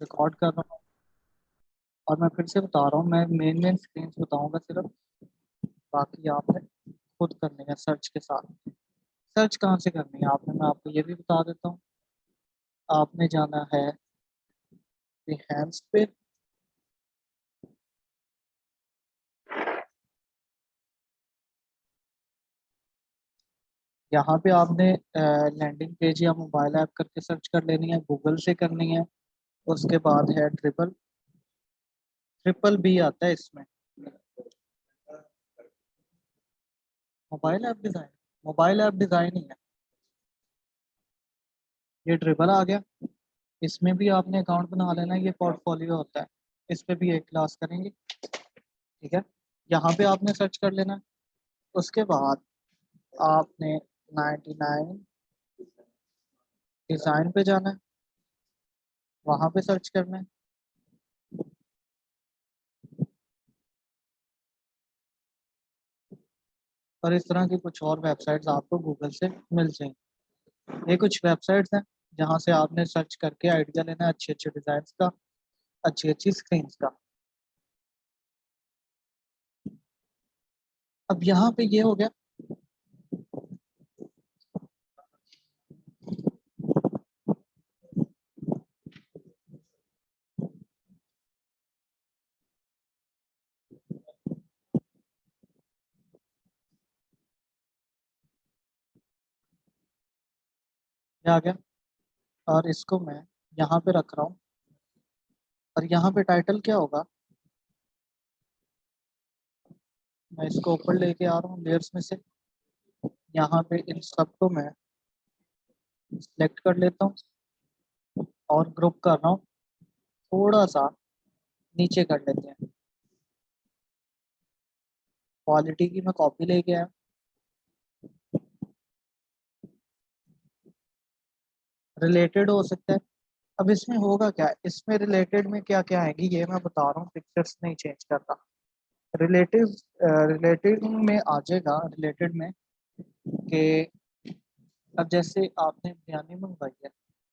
Record कर रहा हूँ। और मैं फिर से बता रहा हूँ, मैं मेन मेन स्क्रीन बताऊंगा सिर्फ, बाकी आपने खुद करनी है सर्च के साथ। सर्च कहाँ से करनी है आपने, मैं आपको ये भी बता देता हूँ। आपने जाना है बिहेंस पे। यहाँ पे आपने लैंडिंग पेज या मोबाइल ऐप करके सर्च कर लेनी है, गूगल से करनी है। उसके बाद है ट्रिपल, ट्रिपल बी आता है इसमें, mobile app design, mobile app design ही है। ये ट्रिपल आ गया। इसमें भी आपने अकाउंट बना लेना है, ये पोर्टफोलियो होता है। इस पे भी एक क्लास करेंगे, ठीक है। यहाँ पे आपने सर्च कर लेना है। उसके बाद आपने 99 डिज़ाइन पे जाना है, वहाँ पे सर्च करना है। और इस तरह की कुछ और वेबसाइट्स आपको गूगल से मिल जाएंगी। ये कुछ वेबसाइट्स हैं जहाँ से आपने सर्च करके आइडिया लेना है अच्छे अच्छे डिज़ाइन का, अच्छी अच्छी स्क्रीन का। अब यहाँ पे ये हो गया। ये आ गया। और इसको मैं यहाँ पे रख रहा हूँ। और यहाँ पे टाइटल क्या होगा, मैं इसको ऊपर लेके आ रहा हूँ लेयर्स में से। यहाँ पे इन सबको मैं सिलेक्ट कर लेता हूँ और ग्रुप कर रहा हूँ। थोड़ा सा नीचे कर लेते हैं। क्वालिटी की मैं कॉपी लेके आया। रिलेटेड हो सकता है। अब इसमें होगा क्या, इसमें रिलेटेड में क्या क्या आएगी ये मैं बता रहा हूँ, पिक्चर्स नहीं चेंज करता। रिलेटिव, रिलेटेड में आ जाएगा, रिलेटेड में कि अब जैसे आपने बिरयानी मंगवाई है,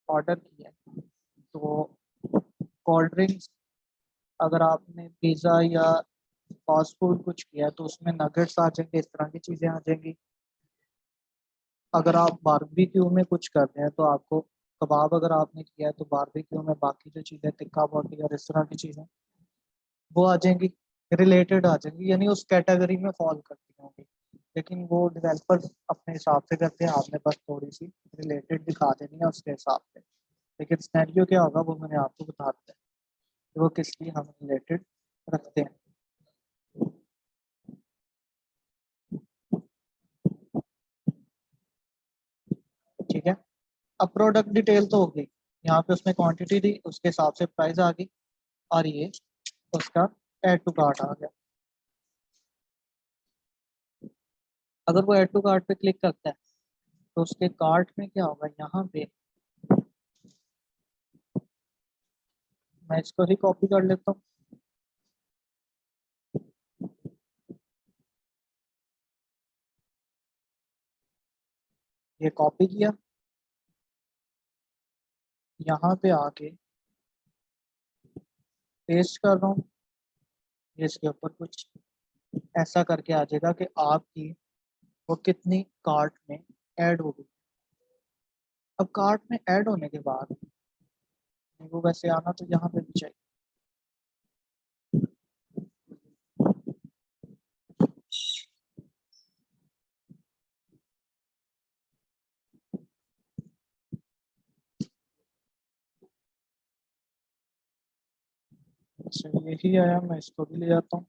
ऑर्डर किया है, तो कोल्ड ड्रिंक्स, अगर आपने पिज़्ज़ा या फास्ट फूड कुछ किया है तो उसमें नगेट्स आ जाएंगे, इस तरह की चीज़ें आ जाएंगी। अगर आप बारबेक्यू में कुछ कर रहे हैं तो आपको कबाब अगर आपने किया है तो बारबेक्यू में बाकी जो चीज़ें टिक्का बोटी और इस तरह की चीज़ें वो आ जाएंगी, रिलेटेड आ जाएंगी, यानी उस कैटेगरी में फॉल करती होंगी। लेकिन वो डेवलपर्स अपने हिसाब से करते हैं, आपने बस थोड़ी सी रिलेटेड दिखा देनी है उसके हिसाब से। लेकिन सिनेरियो क्या होगा वो मैंने आपको बता दिया कि वो किस लिए हम रिलेटेड रखते हैं। ठीक है। अब प्रोडक्ट डिटेल तो हो गई, यहाँ पे उसने क्वांटिटी दी, उसके हिसाब से प्राइस आ गई। और ये उसका ऐड टू कार्ट आ गया। अगर वो ऐड टू कार्ट पे क्लिक करता है तो उसके कार्ट में क्या होगा, यहाँ पे मैं इसको ही कॉपी कर लेता हूँ। ये कॉपी किया, यहाँ पे आके पेस्ट कर रहा हूँ। ये इसके ऊपर कुछ ऐसा करके आ जाएगा कि आपकी वो कितनी कार्ट में ऐड हो गई। अब कार्ट में ऐड होने के बाद वो वैसे आना तो यहाँ पे भी चाहिए। अच्छा यही आया, मैं इसको भी ले जाता हूँ।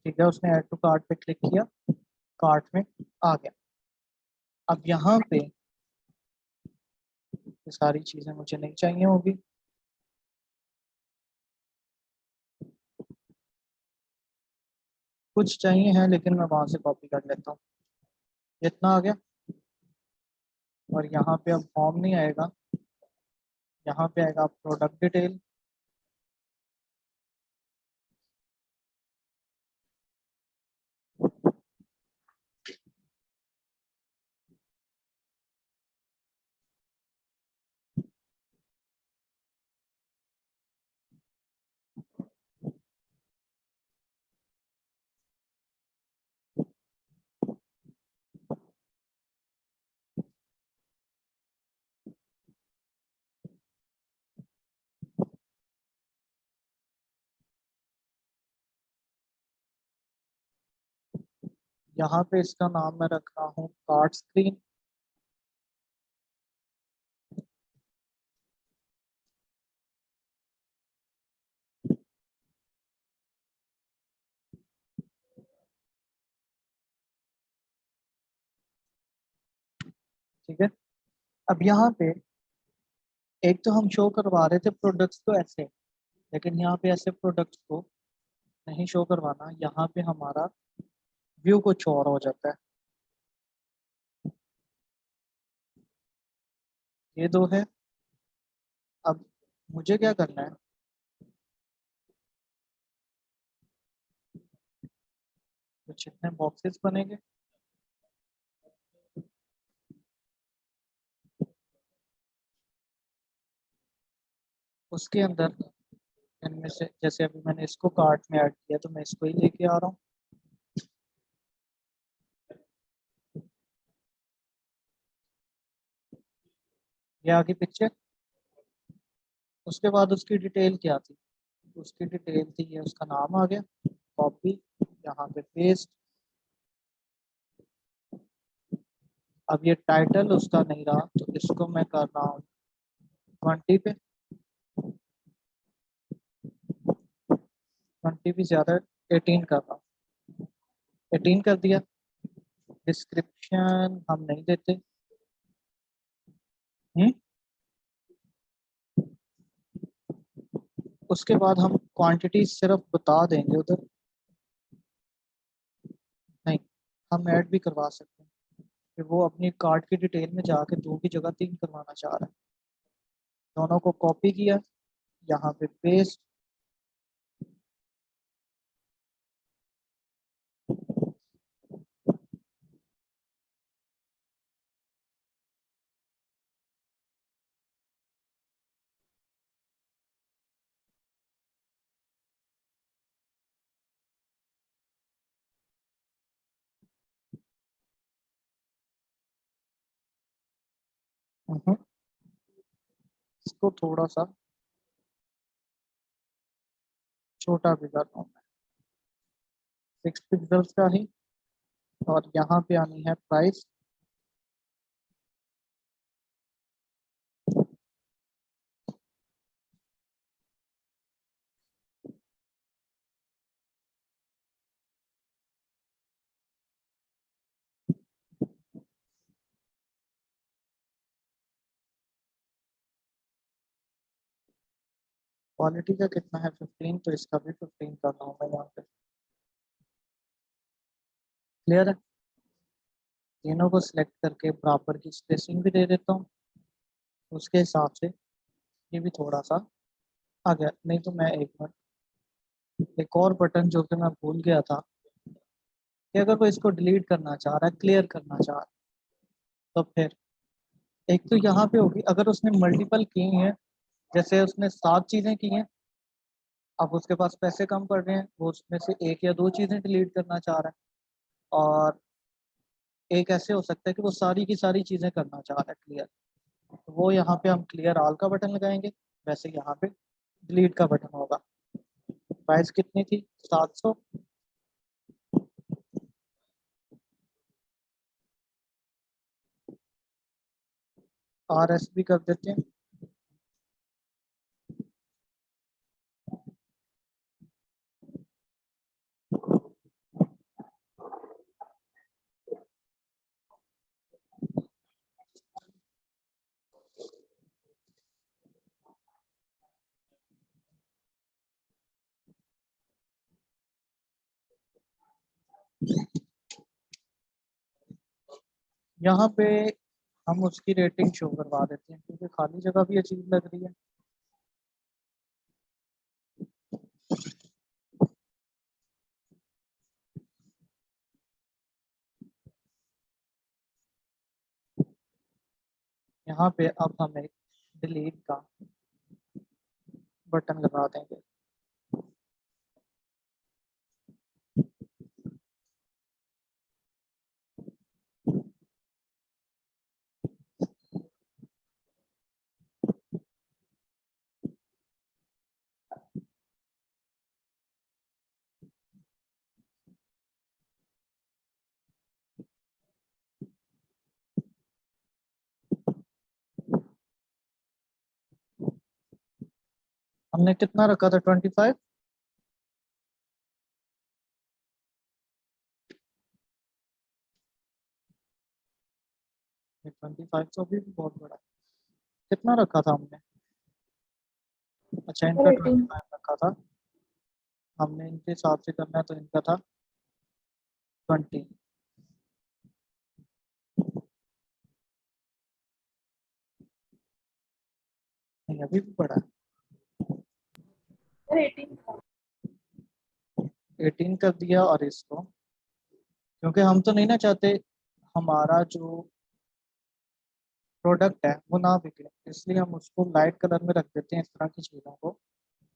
ठीक है, उसने ऐड टू कार्ट पे क्लिक किया, कार्ट में आ गया। अब यहाँ पे ये सारी चीज़ें मुझे नहीं चाहिए होगी। कुछ चाहिए हैं लेकिन मैं वहां से कॉपी कर लेता हूँ। इतना आ गया। और यहाँ पे अब फॉर्म नहीं आएगा, यहाँ पे आएगा प्रोडक्ट डिटेल। यहाँ पे इसका नाम मैं रख रहा हूँ कार्ड स्क्रीन। ठीक है। अब यहाँ पे एक तो हम शो करवा रहे थे प्रोडक्ट्स को ऐसे, लेकिन यहाँ पे ऐसे प्रोडक्ट्स को नहीं शो करवाना, यहाँ पे हमारा व्यू कुछ और हो जाता है। ये दो है। अब मुझे क्या करना है, कुछ जितने बॉक्सेस बनेंगे उसके अंदर, इनमें से जैसे अभी मैंने इसको कार्ट में ऐड किया तो मैं इसको ही लेके आ रहा हूँ। ये आगे पिक्चर। उसके बाद उसकी डिटेल क्या थी, उसकी डिटेल थी ये, उसका नाम आ गया, कॉपी, यहाँ पे पेस्ट। अब ये टाइटल उसका नहीं रहा तो इसको मैं कर रहा हूँ 20 पे, 20 भी ज्यादा, 18 कर रहा हूँ, 18 कर दिया। डिस्क्रिप्शन हम नहीं देते। हम्म। उसके बाद हम क्वांटिटी सिर्फ बता देंगे उधर, नहीं, हम ऐड भी करवा सकते हैं कि वो अपनी कार्ड की डिटेल में जाके 2 की जगह 3 करवाना चाह रहा है। दोनों को कॉपी किया, यहाँ पे पेस्ट। इसको थोड़ा सा छोटा भी कर रहा हूँ मैं, 6 पिक्सल्स का ही। और यहाँ पे आनी है प्राइस। क्वालिटी का कितना है, 15, तो इसका भी 15 कर रहा हूँ मैं यहाँ पे। क्लियर है। तीनों को सिलेक्ट करके बराबर की स्पेसिंग भी दे देता हूँ, उसके हिसाब से ये भी थोड़ा सा आ गया। नहीं तो मैं एक मिनट, एक और बटन जो कि मैं भूल गया था, कि अगर कोई इसको डिलीट करना चाह रहा है, क्लियर करना चाह रहा है, तो फिर एक तो यहाँ पे होगी, अगर उसने मल्टीपल की हैं, जैसे उसने 7 चीजें की हैं, अब उसके पास पैसे कम पड़ रहे हैं, वो उसमें से एक या दो चीजें डिलीट करना चाह रहा है। और एक ऐसे हो सकता है कि वो सारी की सारी चीजें करना चाह रहा है क्लियर, तो वो यहाँ पे हम क्लियर ऑल का बटन लगाएंगे। वैसे यहाँ पे डिलीट का बटन होगा। प्राइस कितनी थी, 700। RS भी कर देते हैं। यहाँ पे हम उसकी रेटिंग शो करवा देते हैं, क्योंकि खाली जगह भी अजीब लग रही है। यहाँ पे अब हम एक डिलीट का बटन लगा देंगे। हमने कितना रखा था 25। 25 तो अभी भी बहुत बड़ा है। कितना रखा था हमने? अच्छा इनका 18। 25 रखा था। हमने इनके हिसाब से करना है तो इनका था 20। नहीं अभी भी बड़ा है। 18 18 कर दिया और इसको, क्योंकि हम तो नहीं ना चाहते हमारा जो प्रोडक्ट है वो ना बिके, इसलिए हम उसको लाइट कलर में रख देते हैं इस तरह की चीज़ों को,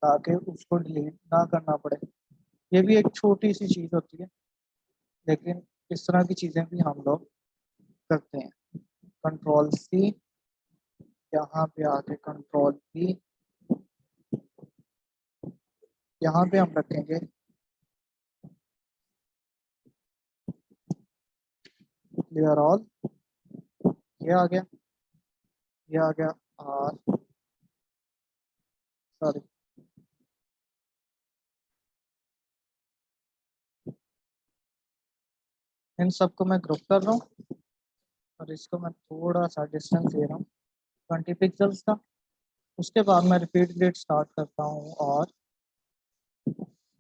ताकि उसको डिलीट ना करना पड़े। ये भी एक छोटी सी चीज़ होती है, लेकिन इस तरह की चीज़ें भी हम लोग करते हैं। कंट्रोल सी, यहाँ पे आके कंट्रोल पी, यहाँ पे हम रखेंगे क्लियर ऑल। ये आ गया, ये आ गया। और सॉरी, इन सबको मैं ग्रुप कर रहा हूँ और इसको मैं थोड़ा सा डिस्टेंस दे रहा हूँ 20 पिक्सल्स का। उसके बाद मैं रिपीट रेट स्टार्ट करता हूँ और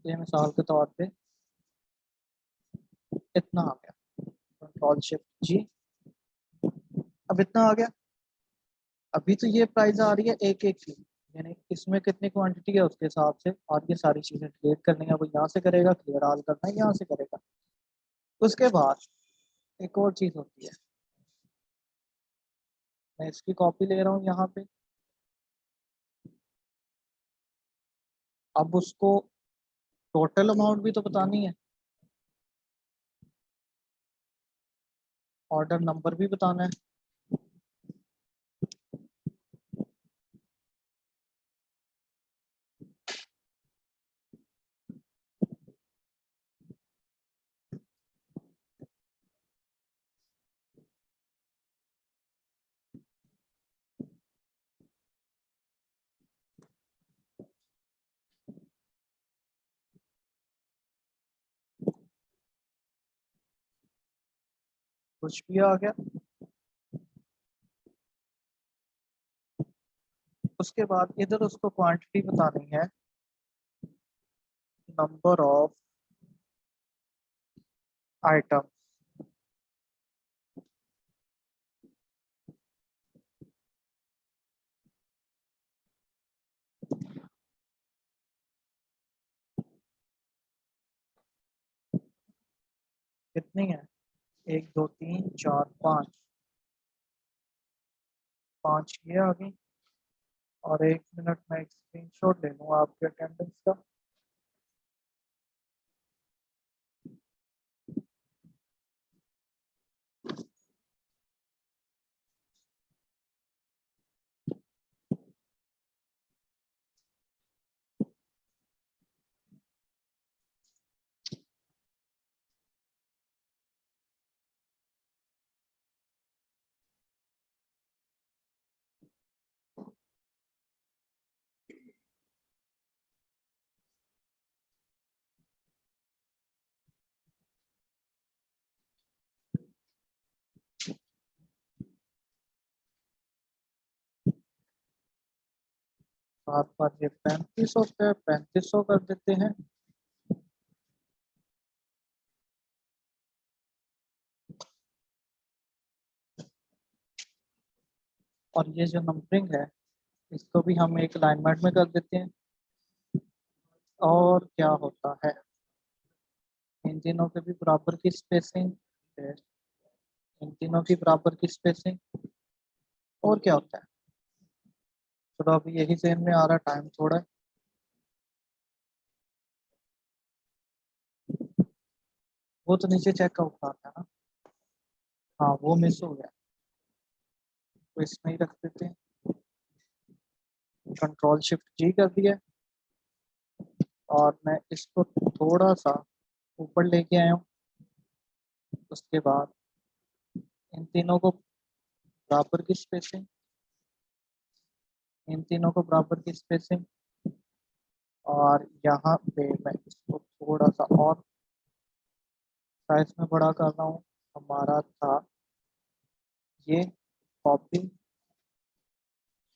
ये मिसाल के तौर पे इतना आ गया। कंट्रोल शिफ्ट जी, अब इतना आ गया। अभी तो ये प्राइस आ रही है एक एक की, यानी इसमें कितनी क्वांटिटी है उसके हिसाब से, और ये सारी चीज़ें डिलीट करनी है वो यहाँ से करेगा, क्लियर ऑल करना है यहाँ से करेगा। उसके बाद एक और चीज़ होती है, मैं इसकी कॉपी ले रहा हूँ यहाँ पे। अब उसको टोटल अमाउंट भी तो बतानी है, ऑर्डर नंबर भी बताना है। कुछ भी आ गया। उसके बाद इधर उसको क्वांटिटी बतानी है, नंबर ऑफ आइटम। कितनी है? 1 2 3 4 5। 5 ये आ गई। और 1 मिनट में एक स्क्रीनशॉट ले लूँ आपके अटेंडेंस का। सात बार ये 35 होता है, 3500 कर देते हैं। और ये जो नंबरिंग है इसको भी हम एक अलाइनमेंट में कर देते हैं। और क्या होता है, इन तीनों के भी बराबर की स्पेसिंग, इन तीनों की बराबर की स्पेसिंग। और क्या होता है, चलो अभी यही सेम में आ रहा, टाइम थोड़ा है। वो तो नीचे चेकआउट का आता है ना, हाँ वो मिस हो गया, तो इसमें ही रख देते हैं। कंट्रोल शिफ्ट जी कर दिया और मैं इसको थोड़ा सा ऊपर लेके आया हूँ। उसके बाद इन तीनों को बराबर की स्पेसिंग, इन तीनों को बराबर की स्पेसिंग। और यहाँ पे मैं इसको थोड़ा सा और साइज में बड़ा कर रहा हूँ। हमारा था ये कॉपी,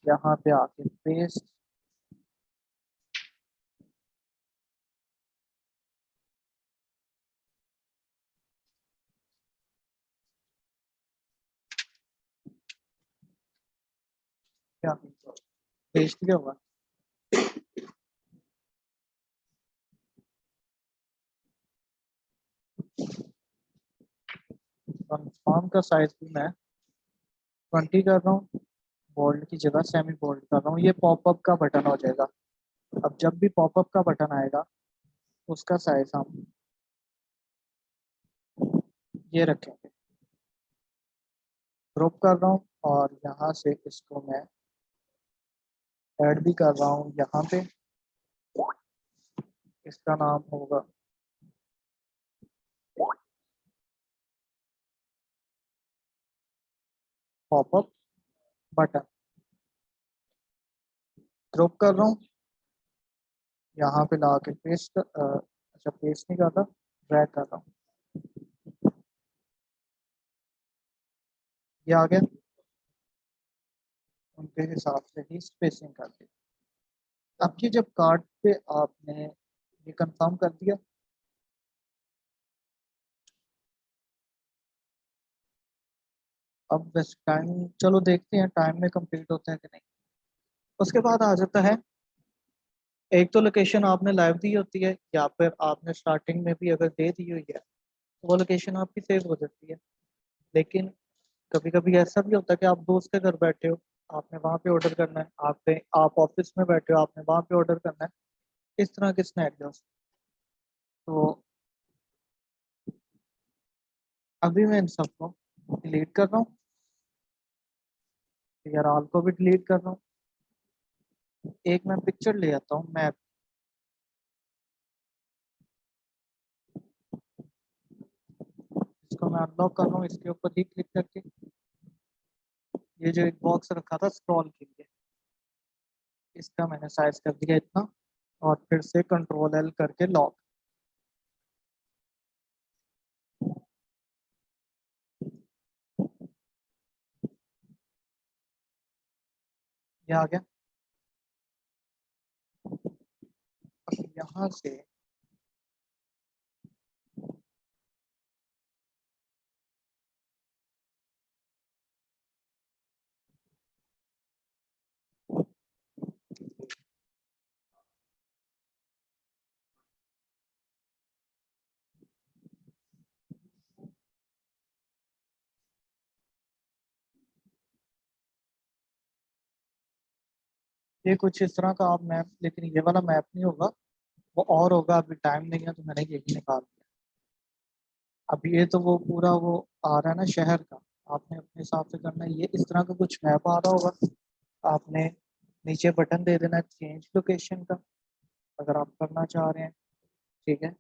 यहाँ पे आके पेस्ट, क्या पेस्ट किया हुआ। फॉर्म का साइज भी मैं 20 कर रहा हूँ, बोल्ड की जगह सेमी बोल्ड कर रहा हूँ। ये पॉपअप का बटन हो जाएगा। अब जब भी पॉपअप का बटन आएगा उसका साइज हम ये रखेंगे। ग्रुप कर रहा हूँ और यहाँ से इसको मैं ऐड भी कर रहा हूँ। यहाँ पे इसका नाम होगा पॉपअप बटन। ग्रुप कर रहा हूँ, यहाँ पे ला के पेस्ट, अच्छा पेस्ट नहीं कर रहा, ड्रैग कर रहा हूँ। ये आ गया, उनके हिसाब से ही स्पेसिंग कर दी। अब ये जब कार्ड पे आपने ये कंफर्म कर दिया, अब बस टाइम, चलो देखते हैं टाइम में कंप्लीट होता है कि नहीं। उसके बाद आ जाता है, एक तो लोकेशन आपने लाइव दी होती है या फिर आपने स्टार्टिंग में भी अगर दे दी हुई है तो वो लोकेशन आपकी सेव हो जाती है। लेकिन कभी कभी ऐसा भी होता है कि आप दोस्त के घर बैठे हो, आपने वहाँ पे ऑर्डर करना है, आप ऑफिस में बैठे हो, आपने वहाँ पे ऑर्डर करना है, इस तरह के स्नैरियोस। तो अभी मैं इन सबको डिलीट कर रहा हूँ, यार ऑल को भी डिलीट कर रहा हूँ। एक मैं पिक्चर ले आता हूँ मैप, इसको मैं अनलॉक कर रहा हूँ इसके ऊपर ही क्लिक करके। ये जो एक बॉक्स रखा था स्क्रॉल के लिए, इसका मैंने साइज कर दिया इतना, और फिर से कंट्रोल एल करके लॉक। ये आ गया। अब यहाँ से ये कुछ इस तरह का आप मैप, लेकिन ये वाला मैप नहीं होगा, वो और होगा। अभी टाइम नहीं है तो मैंने यही निकाल दिया। अब ये तो वो पूरा वो आ रहा है ना शहर का, आपने अपने हिसाब से करना है। ये इस तरह का कुछ मैप आ रहा होगा, आपने नीचे बटन दे देना है चेंज लोकेशन का, अगर आप करना चाह रहे हैं। ठीक है,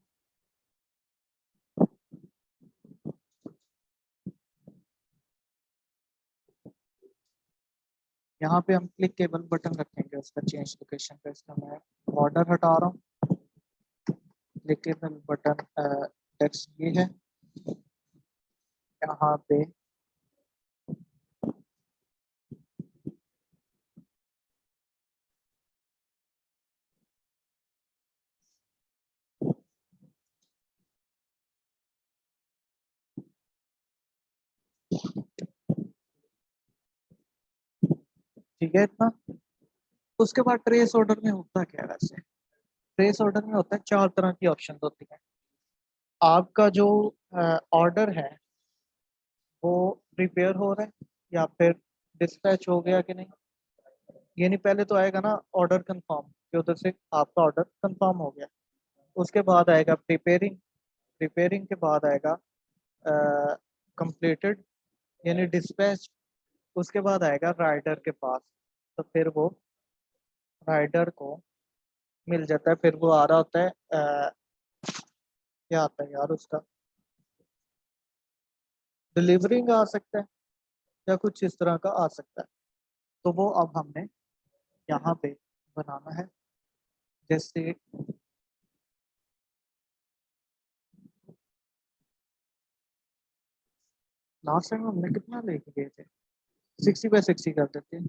यहाँ पे हम क्लिक केबल बटन रखेंगे उसका चेंज लोकेशन का। इसका मैं बॉर्डर हटा रहा हूँ, क्लिक केबल बटन टेक्स्ट ये है। यहाँ पे ठीक है इतना। उसके बाद ट्रेस ऑर्डर में होता क्या है वैसे? ट्रेस ऑर्डर में होता है, चार तरह की ऑप्शन होती है। आपका जो ऑर्डर है वो प्रिपेयर हो रहा है या फिर डिस्पैच हो गया कि नहीं। ये नहीं, पहले तो आएगा ना ऑर्डर कंफर्म, कि उधर से आपका ऑर्डर कंफर्म हो गया। उसके बाद आएगा प्रिपेयरिंग, प्रिपेयरिंग के बाद आएगा कंप्लीटेड यानी डिस्पैच। उसके बाद आएगा राइडर के पास, तो फिर वो राइडर को मिल जाता है। फिर वो आ रहा होता है क्या आता है यार उसका, डिलीवरिंग आ सकता है या कुछ इस तरह का आ सकता है। तो वो अब हमने यहाँ पे बनाना है। जैसे लास्ट टाइम हमने कितना लेके गए थे, 60 बाय 60 कर देते हैं।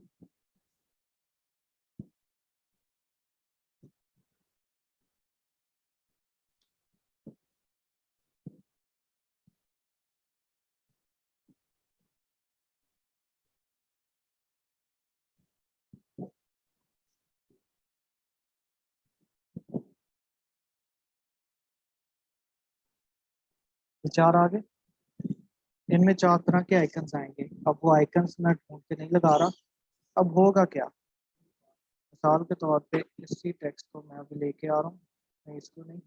विचार आगे। इनमें 4 तरह के आइकन्स आएंगे। अब वो आइकन्स मैं ढूंढ के नहीं लगा रहा। अब होगा क्या, मिसाल के तौर पे इसी टेक्स्ट को मैं अभी लेके आ रहा हूँ, नहीं इसको नहीं,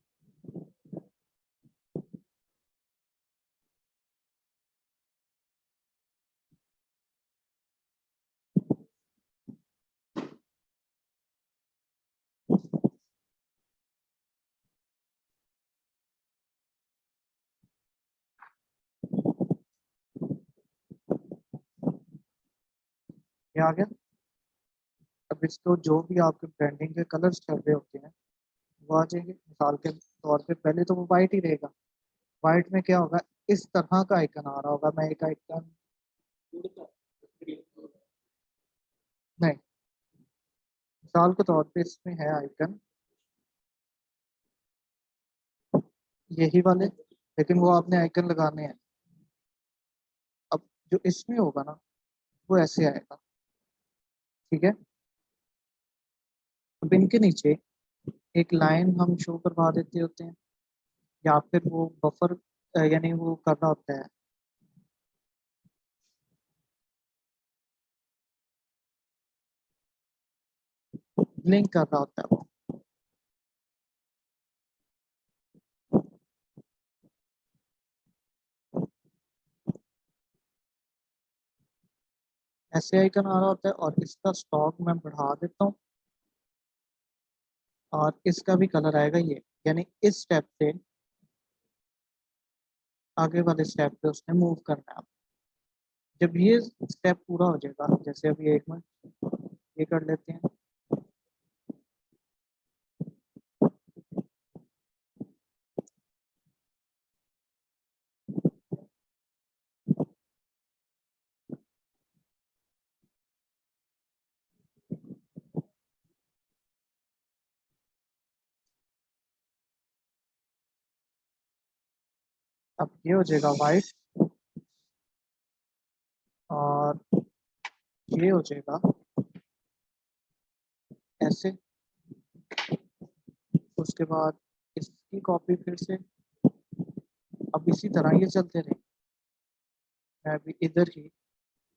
ये आ गया। अब इसको जो भी आपके ब्रांडिंग के कलर्स चल रहे होते हैं वो आ जाएंगे। मिसाल के तौर पे पहले तो वो वाइट ही रहेगा। वाइट में क्या होगा, इस तरह का आइकन आ रहा होगा। मैं एक आइकन, नहीं, मिसाल के तौर पे इसमें है आइकन यही वाले, लेकिन वो आपने आइकन लगाने हैं। अब जो इसमें होगा ना वो ऐसे आएगा, ठीक है। अब इनके नीचे एक लाइन हम शो करवा देते होते हैं, या फिर वो बफर यानी वो करना होता है, लिंक कर रहा होता है वो। ऐसे आइकन आ रहा होता है और इसका स्टॉक मैं बढ़ा देता हूँ और इसका भी कलर आएगा ये, यानी इस स्टेप से आगे वाले स्टेप पे उसने मूव करना है। जब ये स्टेप पूरा हो जाएगा, जैसे अभी एक मिनट ये कर लेते हैं। अब ये हो जाएगा वाइट और ये हो जाएगा ऐसे। उसके बाद इसकी कॉपी फिर से, अब इसी तरह ये चलते रहे। मैं अभी इधर ही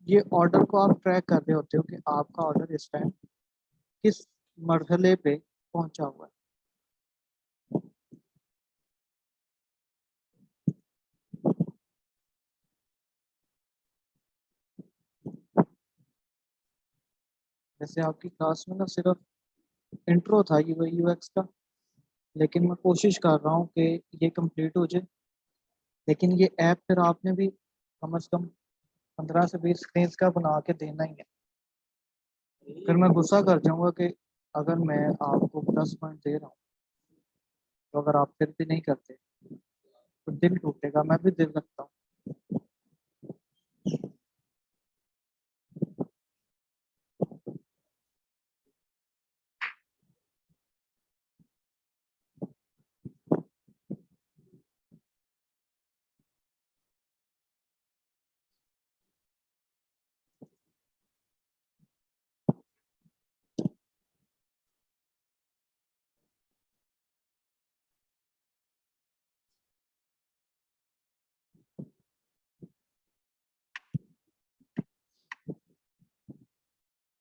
ये ऑर्डर को आप ट्रैक कर रहे होते हो कि आपका ऑर्डर इस टाइम किस मरहले पे पहुंचा हुआ है। जैसे आपकी क्लास में ना सिर्फ इंट्रो था यूआई यूएक्स का, लेकिन मैं कोशिश कर रहा हूँ कि ये कंप्लीट हो जाए। लेकिन ये ऐप फिर आपने भी कम से कम 15 से 20 पेज का बना के देना ही है। फिर मैं गुस्सा कर जाऊंगा कि अगर मैं आपको 10 पॉइंट दे रहा हूँ तो अगर आप फिर भी नहीं करते तो दिल टूटेगा। मैं भी दिल रखता हूँ।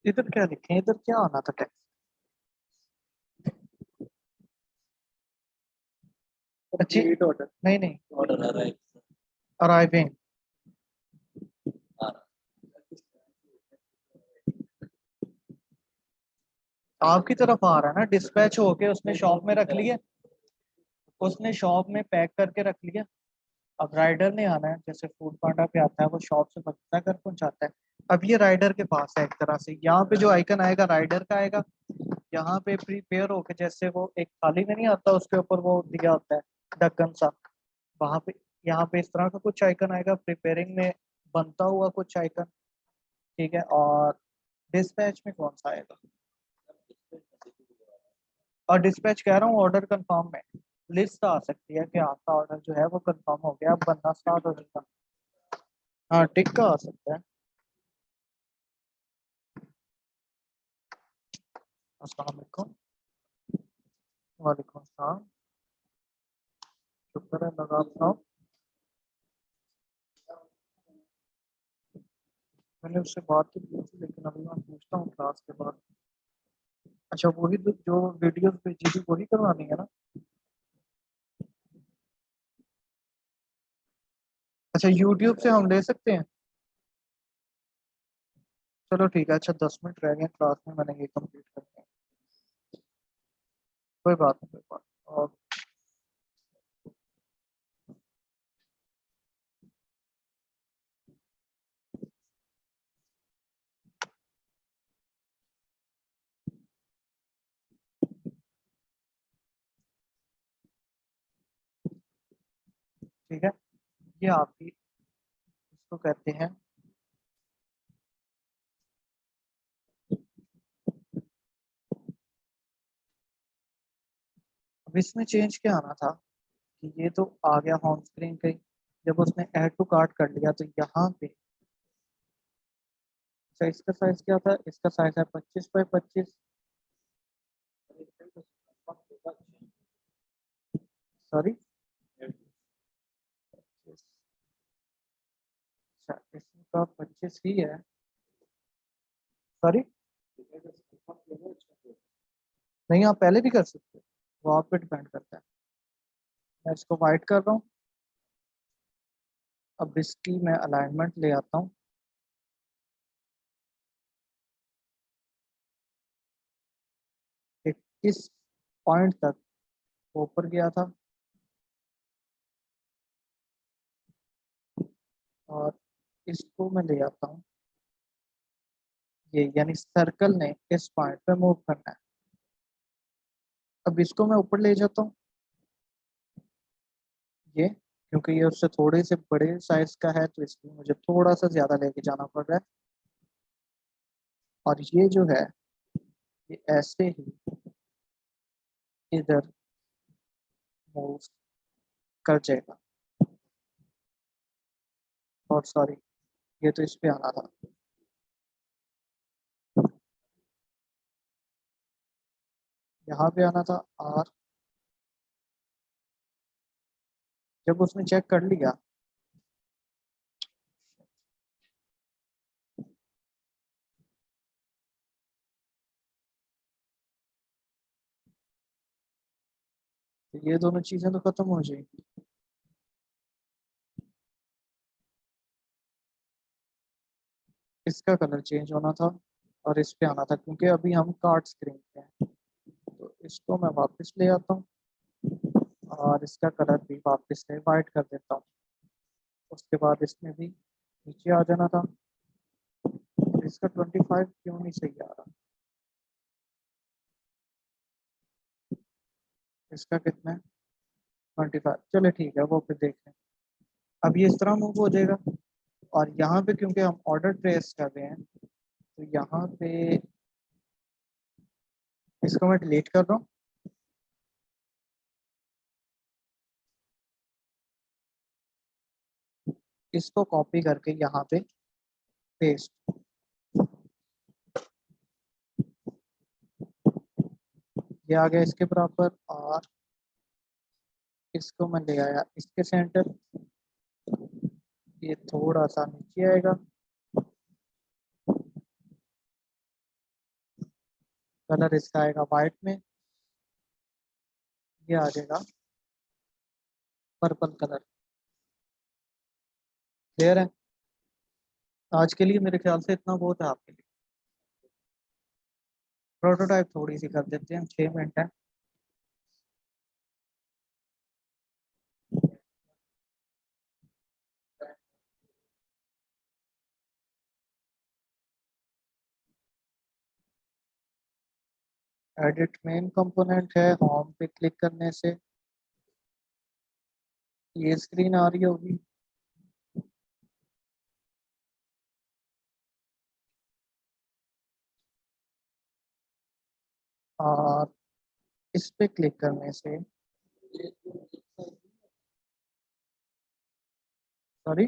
इधर क्या लिखे, इधर क्या आना था टेक्स्ट, अच्छी ऑर्डर, नहीं नहीं, ऑर्डर आ रहा है। अराइविंग। आपकी तरफ आ रहा है ना, डिस्पैच होके उसने शॉप में रख लिया, उसने शॉप में पैक करके रख लिया। अब राइडर ने आना है, जैसे फूड पांडा पे आता है वो शॉप से बच्चा घर पहुंचाता है। अब ये राइडर के पास है, एक तरह से यहाँ पे जो आइकन आएगा राइडर का आएगा, यहाँ पे प्रिपेयर होके जैसे वो एक थाली में नहीं आता उसके ऊपर वो दिया होता है ढक्कन सा, वहां पे यहाँ पे इस तरह का कुछ आइकन आएगा प्रिपेयरिंग में बनता हुआ कुछ आइकन। ठीक है, और डिस्पैच में कौन सा आएगा? और डिस्पैच कह रहा हूँ ऑर्डर कंफर्म में लिस्ट आ सकती है कि आपका ऑर्डर जो है वो कंफर्म हो गया, अब बनना स्टार्ट हो जाएगा। हाँ टिक का आ सकता है। अस्सलाम वालेकुम। वालेकुम सलाम। शुक्र है लगा आप सुनाओ। मैंने उससे बात तो की थी लेकिन अभी मैं पूछता हूँ क्लास के बाद। अच्छा वही जो वीडियोस भेजी थी वही करवानी है ना? अच्छा यूट्यूब से हम ले सकते हैं? चलो ठीक है। अच्छा 10 मिनट रह गए क्लास में, मैंने ये कंप्लीट करना है। कोई बात नहीं, कोई बात नहीं। और ठीक है, ये आपकी इसको कहते हैं। अब इसमें चेंज क्या आना था कि ये तो आ गया होम स्क्रीन पे, जब उसने ऐड टू कार्ट कर लिया तो यहाँ पे अच्छा इसका साइज क्या था? इसका साइज है 25 बाई 25। सॉरी, अच्छा इसका 25 ही है। सॉरी, नहीं आप पहले भी कर सकते हो, वो आप पे डिपेंड करता है। मैं इसको वाइट कर रहा हूँ। अब इसकी मैं अलाइनमेंट ले आता हूँ कि किस पॉइंट तक वो ऊपर गया था, और इसको मैं ले आता हूँ ये, यानी सर्कल ने इस पॉइंट पे मूव करना है। अब इसको मैं ऊपर ले जाता हूँ ये, क्योंकि ये उससे थोड़े से बड़े साइज का है तो इसलिए मुझे थोड़ा सा ज्यादा लेके जाना पड़ रहा है। और ये जो है ये ऐसे ही इधर मूव कर जाएगा। और सॉरी, ये तो इस पे आना था, यहाँ पे आना था। और जब उसने चेक कर लिया, तो ये दोनों चीजें तो खत्म हो जाएंगी। इसका कलर चेंज होना था और इस पे आना था, क्योंकि अभी हम कार्ड स्क्रीन पे हैं। तो इसको मैं वापस ले आता हूँ और इसका कलर भी वापस से वाइट कर देता हूँ। उसके बाद इसमें भी नीचे आ जाना था। इसका 25 क्यों नहीं सही आ रहा? इसका कितना है? 25। चलो ठीक है, वो फिर देख लें। अब ये इस तरह मूव हो जाएगा। और यहाँ पे क्योंकि हम ऑर्डर ट्रेस कर रहे हैं तो यहाँ पे इसको मैं डिलीट कर रहा हूँ। इसको कॉपी करके यहाँ पे पेस्ट, ये आ गया इसके बराबर। और इसको मैं ले आया इसके सेंटर, ये थोड़ा सा नीचे आएगा। कलर इसका आएगा वाइट में, ये आ जाएगा पर्पल कलर। क्लियर है? आज के लिए मेरे ख्याल से इतना बहुत है आपके लिए। प्रोटोटाइप थोड़ी सी कर देते हैं, 6 मिनट है। एडिट मेन कंपोनेंट है, होम पे क्लिक करने से ये स्क्रीन आ रही होगी। और इस पे क्लिक करने से, सॉरी,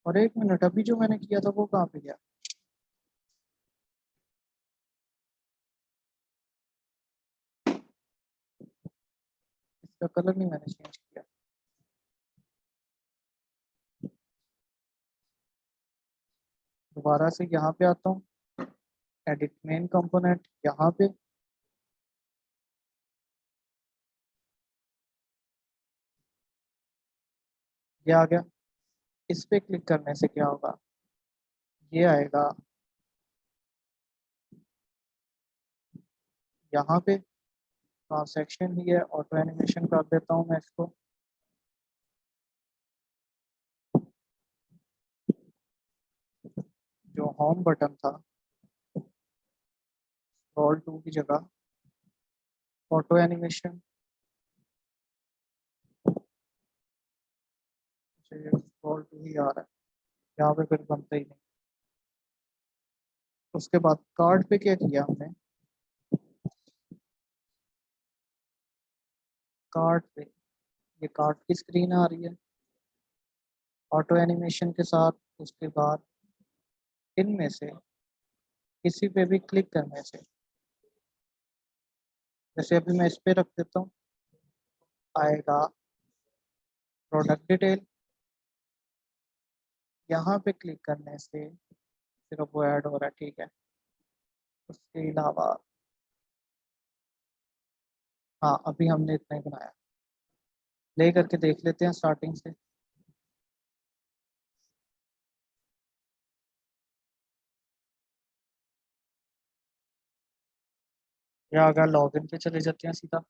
और एक मिनट, अभी जो मैंने किया था वो कहाँ पे गया? इसका कलर नहीं मैंने चेंज किया। दोबारा से यहाँ पे आता हूँ, एडिट मेन कंपोनेंट, यहाँ पे ये आ गया। इस पे क्लिक करने से क्या होगा, ये आएगा यहाँ पे ट्रांसैक्शन ही है, ऑटो एनिमेशन कर देता हूँ मैं इसको। जो होम बटन था, स्क्रॉल टू की जगह ऑटो एनिमेशन, स्क्रॉल टू ही आ रहा है, यहाँ पे फिर बनता ही नहीं। उसके बाद कार्ड पे क्या किया हमने, कार्ड पे ये कार्ड की स्क्रीन आ रही है ऑटो एनिमेशन के साथ। उसके बाद इनमें से किसी पे भी क्लिक करने से, जैसे अभी मैं इस पे रख देता हूँ, आएगा प्रोडक्ट डिटेल। यहाँ पे क्लिक करने से सिर्फ वो ऐड हो रहा है, ठीक है। उसके अलावा हाँ, अभी हमने इतना ही बनाया, प्ले करके देख लेते हैं स्टार्टिंग से। या अगर लॉगिन पे चले जाते हैं सीधा,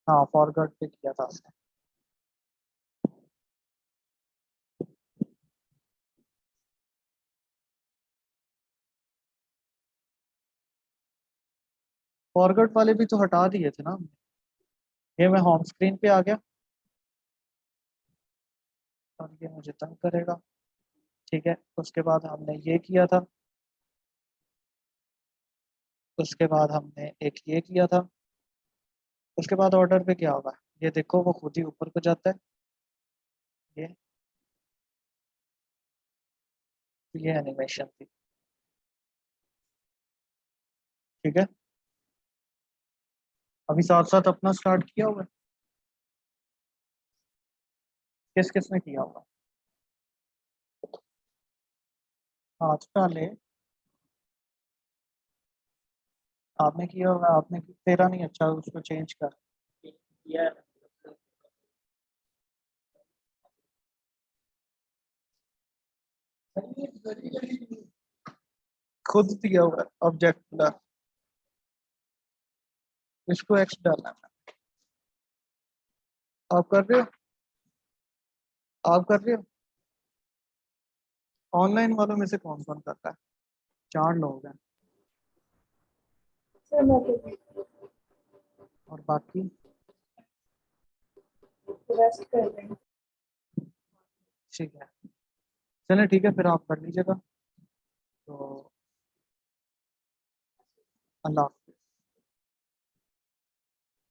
हाँ फॉरवर्ड पे किया था उसने। फॉरवर्ड वाले भी तो हटा दिए थे ना हमने। ये मैं होम स्क्रीन पे आ गया और ये मुझे तंग करेगा, ठीक है। उसके बाद हमने ये किया था, उसके बाद हमने एक ये किया था। उसके बाद ऑर्डर पे क्या होगा, ये देखो वो खुद ही ऊपर को जाता है। ये एनिमेशन थी, ठीक है। अभी साथ साथ अपना स्टार्ट किया हुआ है, किस किस ने किया होगा? हाँ डाले, आपने किया होगा, आपने तेरा नहीं अच्छा, उसको चेंज कर। खुद दिया हुआ है ऑब्जेक्ट, इसको एक्स डालना है। आप कर रहे हो, आप कर रहे हो। ऑनलाइन वालों में से कौन कौन करता है? 4 लोग हैं, और बाकी ठीक है। चले ठीक है, फिर आप कर लीजिएगा। तो अल्लाह।